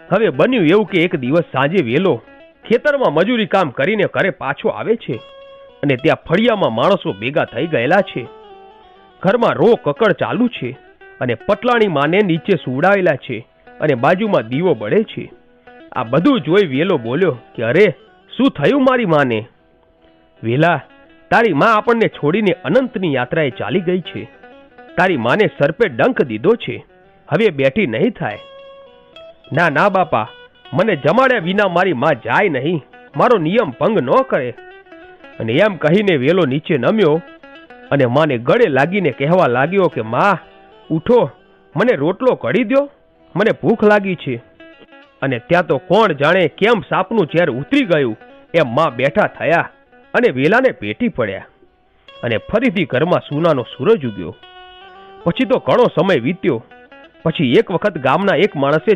હવે બન્યું એવું કે એક દિવસ સાંજે વેલો ખેતરમાં મજૂરી કામ કરીને ઘરે પાછો આવે છે અને ત્યાં ફળિયામાં માણસો ભેગા થઈ ગયેલા છે. ઘરમાં રો કકડ ચાલુ છે અને પટલાણી માને નીચે સુવડાવેલા છે અને બાજુમાં દીવો બળે છે. આ બધું જોઈ વેલો બોલ્યો કે અરે શું થયું મારી માને? વેલા, તારી માં આપણને છોડીને અનંતની યાત્રાએ ચાલી ગઈ છે. તારી માને સર પે ડંખ દીધો છે, હવે બેઠી નહીં થાય. ના ના બાપા, મને જમાડ્યા વિના મારી માં જાય નહીં, મારો નિયમ ભંગ ન કરે. અને એમ કહીને વેલો નીચે નમ્યો અને માને ગળે લાગીને કહેવા લાગ્યો કે માં ઉઠો, મને રોટલો કઢી દો, મને ભૂખ લાગી છે. અને ત્યાં તો કોણ જાણે કેમ સાપનું ઝેર ઉતરી ગયું એમ માં બેઠા થયા અને વેલાને પેટી પડ્યા અને ફરીથી ઘરમાં સૂનાનો સૂરજ ઉગ્યો. પછી તો ઘણો સમય વીત્યો. પછી એક વખત ગામના એક માણસે